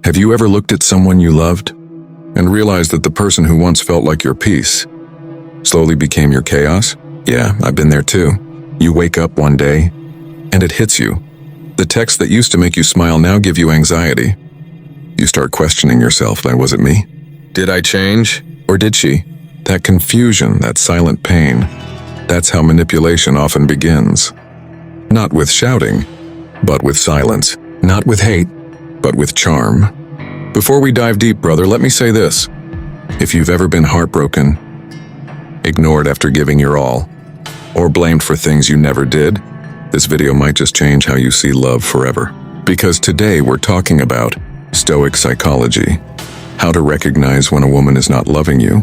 Have you ever looked at someone you loved and realized that the person who once felt like your peace slowly became your chaos? Yeah, I've been there too. You wake up one day and it hits you. The texts that used to make you smile now give you anxiety. You start questioning yourself, was it me? Did I change? Or did she? That confusion, that silent pain, that's how manipulation often begins. Not with shouting, but with silence. Not with hate, but with charm. Before we dive deep, brother, let me say this. If you've ever been heartbroken, ignored after giving your all, or blamed for things you never did, this video might just change how you see love forever. Because today we're talking about Stoic psychology, how to recognize when a woman is not loving you,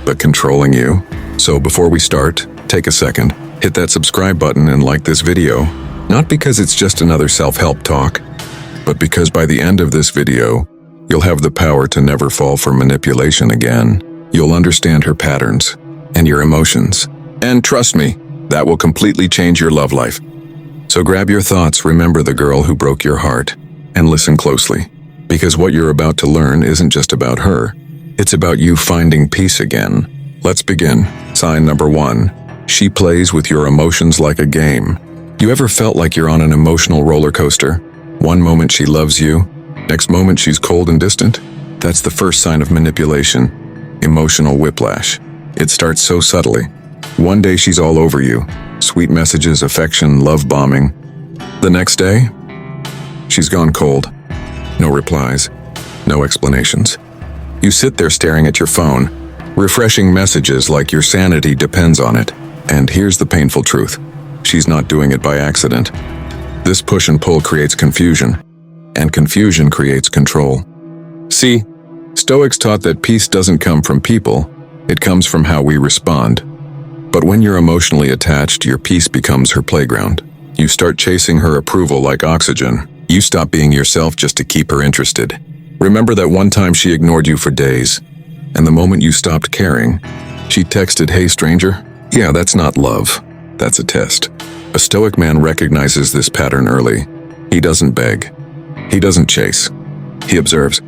but controlling you. So before we start, take a second, hit that subscribe button and like this video, not because it's just another self-help talk, but because by the end of this video, you'll have the power to never fall for manipulation again. You'll understand her patterns and your emotions. And trust me, that will completely change your love life. So grab your thoughts, remember the girl who broke your heart, and listen closely. Because what you're about to learn isn't just about her, it's about you finding peace again. Let's begin. Sign number 1. She plays with your emotions like a game. You ever felt like you're on an emotional roller coaster? One moment she loves you, next moment she's cold and distant? That's the first sign of manipulation. Emotional whiplash. It starts so subtly. One day she's all over you. Sweet messages, affection, love bombing. The next day, she's gone cold. No replies, no explanations. You sit there staring at your phone, refreshing messages like your sanity depends on it. And here's the painful truth. She's not doing it by accident. This push and pull creates confusion, and confusion creates control. See, Stoics taught that peace doesn't come from people, it comes from how we respond. But when you're emotionally attached, your peace becomes her playground. You start chasing her approval like oxygen. You stop being yourself just to keep her interested. Remember that one time she ignored you for days, and the moment you stopped caring, she texted, "Hey stranger?" Yeah, that's not love. That's a test. A Stoic man recognizes this pattern early. He doesn't beg. He doesn't chase. He observes.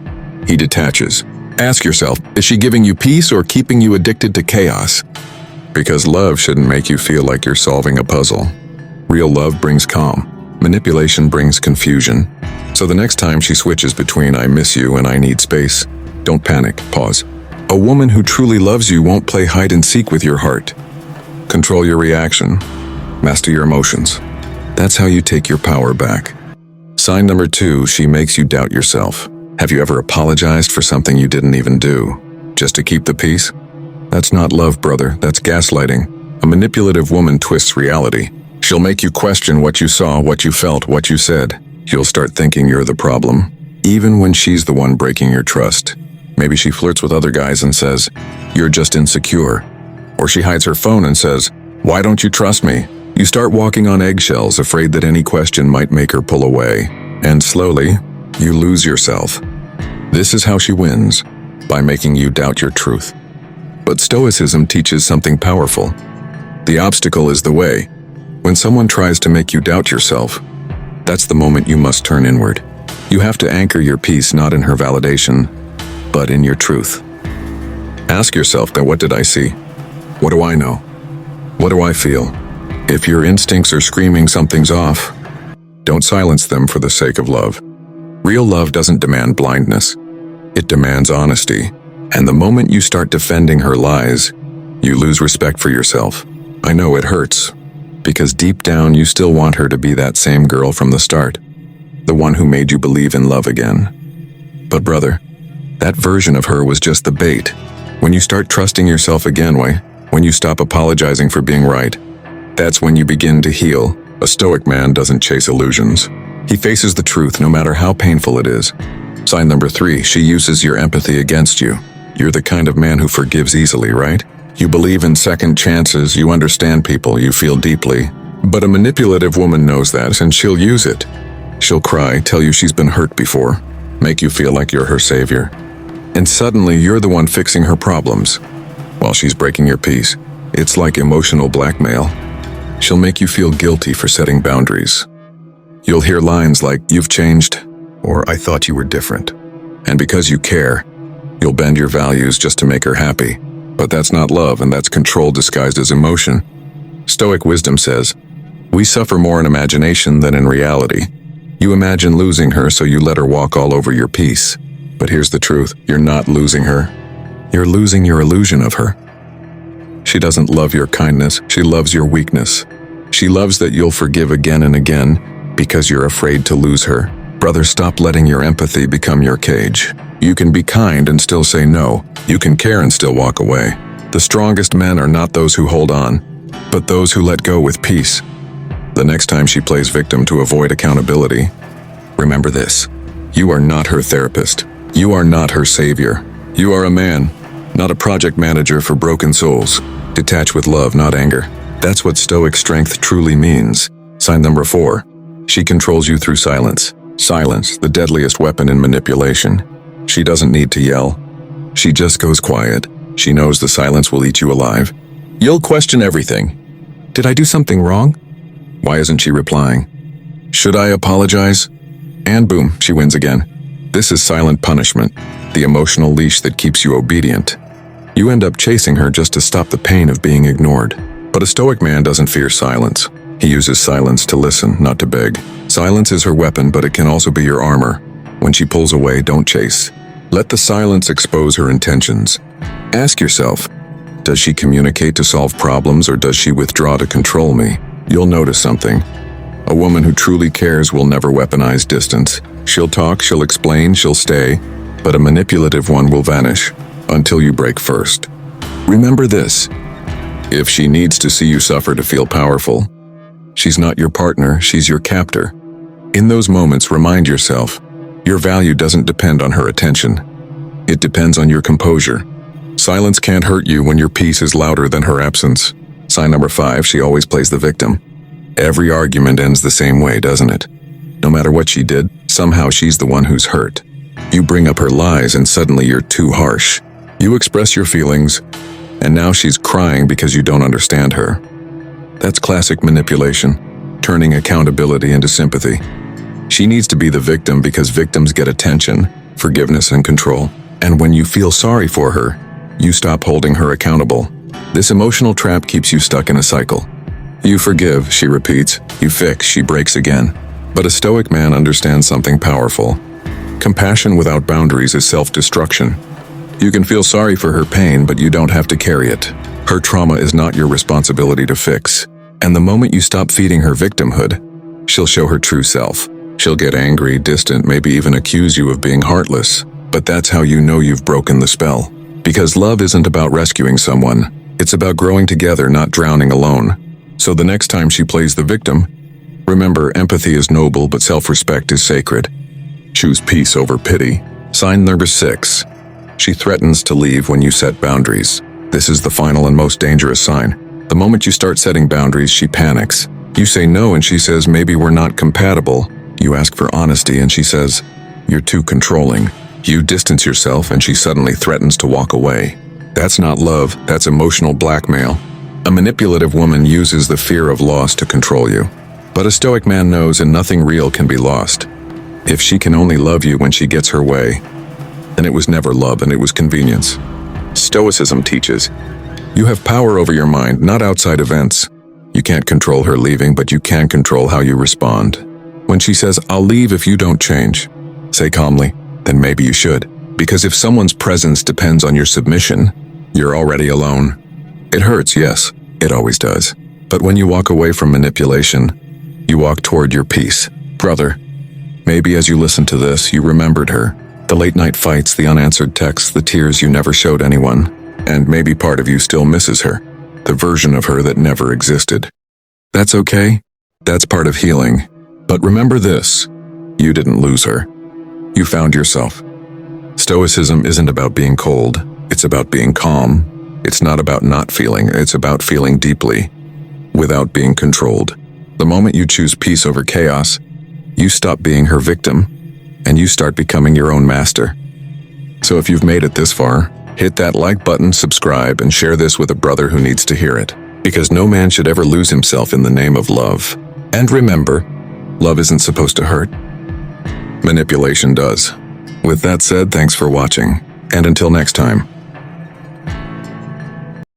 He detaches. Ask yourself, is she giving you peace or keeping you addicted to chaos? Because love shouldn't make you feel like you're solving a puzzle. Real love brings calm. Manipulation brings confusion. So the next time she switches between "I miss you" and "I need space," don't panic, pause. A woman who truly loves you won't play hide and seek with your heart. Control your reaction. Master your emotions. That's how you take your power back. Sign number 2, she makes you doubt yourself. Have you ever apologized for something you didn't even do, just to keep the peace? That's not love, brother, that's gaslighting. A manipulative woman twists reality. She'll make you question what you saw, what you felt, what you said. You'll start thinking you're the problem, even when she's the one breaking your trust. Maybe she flirts with other guys and says, "You're just insecure." Or she hides her phone and says, "Why don't you trust me?" You start walking on eggshells, afraid that any question might make her pull away. And slowly, you lose yourself. This is how she wins, by making you doubt your truth. But Stoicism teaches something powerful. The obstacle is the way. When someone tries to make you doubt yourself, that's the moment you must turn inward. You have to anchor your peace not in her validation, but in your truth. Ask yourself that, what did I see? What do I know? What do I feel? If your instincts are screaming something's off, don't silence them for the sake of love. Real love doesn't demand blindness. It demands honesty. And the moment you start defending her lies, you lose respect for yourself. I know it hurts, because deep down you still want her to be that same girl from the start, the one who made you believe in love again. But brother, that version of her was just the bait. When you start trusting yourself again, when you stop apologizing for being right, that's when you begin to heal. A Stoic man doesn't chase illusions. He faces the truth no matter how painful it is. Sign number 3, she uses your empathy against you. You're the kind of man who forgives easily, right? You believe in second chances, you understand people, you feel deeply. But a manipulative woman knows that, and she'll use it. She'll cry, tell you she's been hurt before, make you feel like you're her savior. And suddenly you're the one fixing her problems, while she's breaking your peace. It's like emotional blackmail. She'll make you feel guilty for setting boundaries. You'll hear lines like, "You've changed," or "I thought you were different." And because you care, you'll bend your values just to make her happy. But that's not love, and that's control disguised as emotion. Stoic wisdom says, we suffer more in imagination than in reality. You imagine losing her, so you let her walk all over your peace. But here's the truth, you're not losing her. You're losing your illusion of her. She doesn't love your kindness, she loves your weakness. She loves that you'll forgive again and again because you're afraid to lose her. Brother, stop letting your empathy become your cage. You can be kind and still say no. You can care and still walk away. The strongest men are not those who hold on, but those who let go with peace. The next time she plays victim to avoid accountability, remember this. You are not her therapist. You are not her savior. You are a man, not a project manager for broken souls. Detach with love, not anger. That's what Stoic strength truly means. Sign number 4. She controls you through silence. Silence, the deadliest weapon in manipulation. She doesn't need to yell. She just goes quiet. She knows the silence will eat you alive. You'll question everything. Did I do something wrong? Why isn't she replying? Should I apologize? And boom, she wins again. This is silent punishment, the emotional leash that keeps you obedient. You end up chasing her just to stop the pain of being ignored. But a Stoic man doesn't fear silence. He uses silence to listen, not to beg. Silence is her weapon, but it can also be your armor. When she pulls away, don't chase. Let the silence expose her intentions. Ask yourself, does she communicate to solve problems, or does she withdraw to control me? You'll notice something. A woman who truly cares will never weaponize distance. She'll talk, she'll explain, she'll stay, but a manipulative one will vanish until you break first. Remember this. If she needs to see you suffer to feel powerful, she's not your partner, she's your captor. In those moments, remind yourself, your value doesn't depend on her attention. It depends on your composure. Silence can't hurt you when your peace is louder than her absence. Sign number 5, she always plays the victim. Every argument ends the same way, doesn't it? No matter what she did, somehow she's the one who's hurt. You bring up her lies and suddenly you're too harsh. You express your feelings, and now she's crying because you don't understand her. That's classic manipulation, turning accountability into sympathy. She needs to be the victim because victims get attention, forgiveness, and control. And when you feel sorry for her, you stop holding her accountable. This emotional trap keeps you stuck in a cycle. You forgive, she repeats. You fix, she breaks again. But a Stoic man understands something powerful. Compassion without boundaries is self-destruction. You can feel sorry for her pain, but you don't have to carry it. Her trauma is not your responsibility to fix. And the moment you stop feeding her victimhood, she'll show her true self. She'll get angry, distant, maybe even accuse you of being heartless. But that's how you know you've broken the spell. Because love isn't about rescuing someone. It's about growing together, not drowning alone. So the next time she plays the victim, remember, empathy is noble, but self-respect is sacred. Choose peace over pity. Sign number 6. She threatens to leave when you set boundaries. This is the final and most dangerous sign. The moment you start setting boundaries, she panics. You say no and she says, maybe we're not compatible. You ask for honesty and she says, you're too controlling. You distance yourself and she suddenly threatens to walk away. That's not love, that's emotional blackmail. A manipulative woman uses the fear of loss to control you. But a Stoic man knows and nothing real can be lost. If she can only love you when she gets her way, then it was never love and it was convenience. Stoicism teaches, you have power over your mind, not outside events. You can't control her leaving, but you can control how you respond. When she says, I'll leave if you don't change, say calmly, then maybe you should. Because if someone's presence depends on your submission, you're already alone. It hurts, yes, it always does. But when you walk away from manipulation, you walk toward your peace. Brother, maybe as you listen to this, you remembered her. The late night fights, the unanswered texts, the tears you never showed anyone. And maybe part of you still misses her, the version of her that never existed. That's okay. That's part of healing. But remember this, you didn't lose her. You found yourself. Stoicism isn't about being cold. It's about being calm. It's not about not feeling. It's about feeling deeply, without being controlled. The moment you choose peace over chaos, you stop being her victim, and you start becoming your own master. So if you've made it this far, hit that like button, subscribe, and share this with a brother who needs to hear it. Because no man should ever lose himself in the name of love. And remember, love isn't supposed to hurt. Manipulation does. With that said, thanks for watching, and until next time.